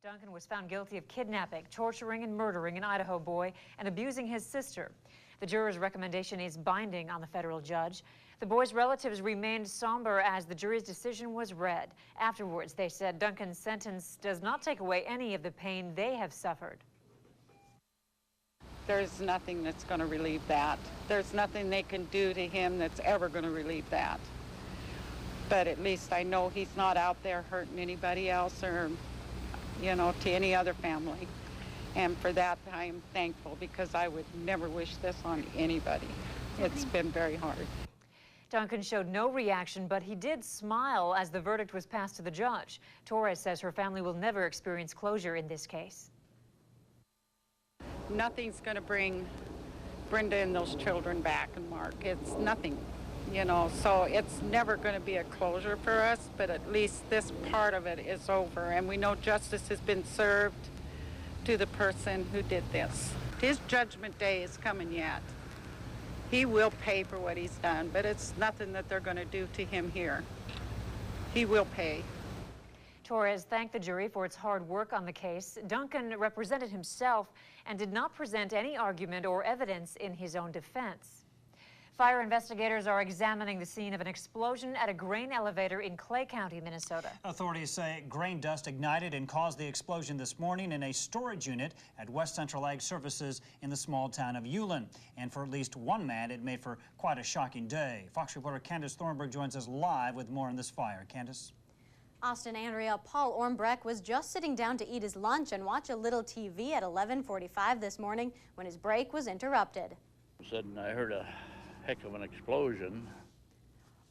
Duncan was found guilty of kidnapping, torturing, and murdering an Idaho boy and abusing his sister. The juror's recommendation is binding on the federal judge. The boy's relatives remained somber as the jury's decision was read. Afterwards, they said Duncan's sentence does not take away any of the pain they have suffered. There's nothing that's going to relieve that. There's nothing they can do to him that's ever going to relieve that. But at least I know he's not out there hurting anybody else or, you know, to any other family. And for that, I am thankful because I would never wish this on anybody. It's been very hard. Duncan showed no reaction, but he did smile as the verdict was passed to the judge. Torres says her family will never experience closure in this case. Nothing's going to bring Brenda and those children back, and Mark. It's nothing, you know, so it's never going to be a closure for us, but at least this part of it is over, and we know justice has been served to the person who did this. His judgment day is coming yet. He will pay for what he's done, but it's nothing that they're going to do to him here. He will pay. Torres thanked the jury for its hard work on the case. Duncan represented himself and did not present any argument or evidence in his own defense. Fire investigators are examining the scene of an explosion at a grain elevator in Clay County, Minnesota. Authorities say grain dust ignited and caused the explosion this morning in a storage unit at West Central Ag Services in the small town of Ulen. And for at least one man, it made for quite a shocking day. Fox reporter Candace Thornburg joins us live with more on this fire. Candace? Austin, Andrea, Paul Ormbrecht was just sitting down to eat his lunch and watch a little TV at 11:45 this morning when his break was interrupted. Suddenly I heard a heck of an explosion.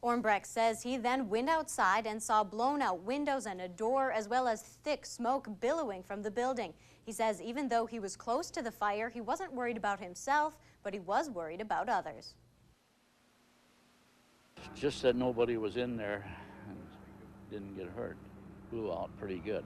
Ormbrecht says he then went outside and saw blown out windows and a door, as well as thick smoke billowing from the building. He says even though he was close to the fire, he wasn't worried about himself, but he was worried about others. Just that nobody was in there and didn't get hurt. Blew out pretty good.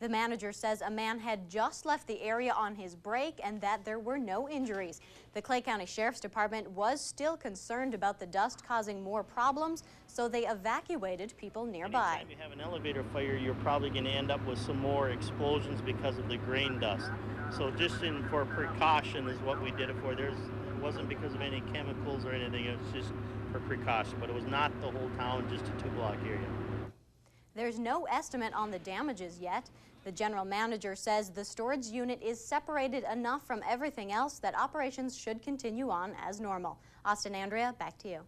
The manager says a man had just left the area on his break and that there were no injuries. The Clay County Sheriff's Department was still concerned about the dust causing more problems, so they evacuated people nearby. Anytime you have an elevator fire, you're probably going to end up with some more explosions because of the grain dust. So just for precaution is what we did it for. It wasn't because of any chemicals or anything, it was just for precaution, but it was not the whole town, just a 2-block area. There's no estimate on the damages yet. The general manager says the storage unit is separated enough from everything else that operations should continue on as normal. Austin, Andrea, back to you.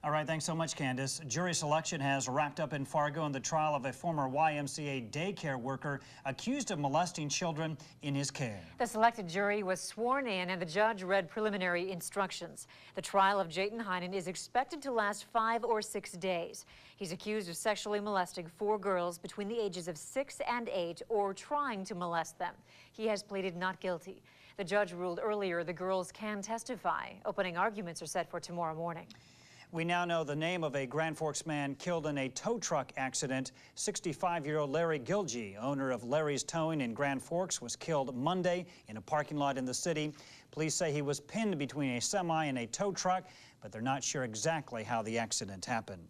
All right, thanks so much, Candace. Jury selection has wrapped up in Fargo in the trial of a former YMCA daycare worker accused of molesting children in his care. The selected jury was sworn in and the judge read preliminary instructions. The trial of Jayton Heinen is expected to last 5 or 6 days. He's accused of sexually molesting 4 girls between the ages of 6 and 8 or trying to molest them. He has pleaded not guilty. The judge ruled earlier the girls can testify. Opening arguments are set for tomorrow morning. We now know the name of a Grand Forks man killed in a tow truck accident. 65-year-old Larry Gilgee, owner of Larry's Towing in Grand Forks, was killed Monday in a parking lot in the city. Police say he was pinned between a semi and a tow truck, but they're not sure exactly how the accident happened.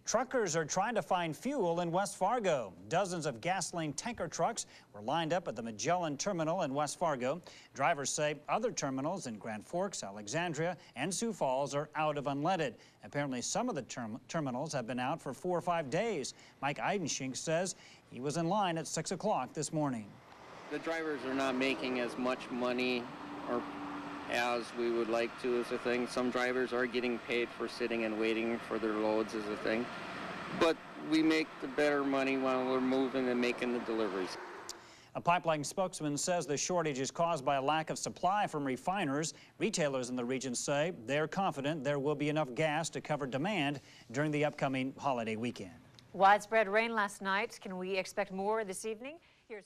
Truckers are trying to find fuel in West Fargo. Dozens of gasoline tanker trucks were lined up at the Magellan Terminal in West Fargo. Drivers say other terminals in Grand Forks, Alexandria, and Sioux Falls are out of unleaded. Apparently, some of the terminals have been out for 4 or 5 days. Mike Eidenschink says he was in line at 6 o'clock this morning. The drivers are not making as much money as we would like to is a thing. Some drivers are getting paid for sitting and waiting for their loads is a thing. But we make the better money while we're moving and making the deliveries. A pipeline spokesman says the shortage is caused by a lack of supply from refiners. Retailers in the region say they're confident there will be enough gas to cover demand during the upcoming holiday weekend. Widespread rain last night. Can we expect more this evening? Here's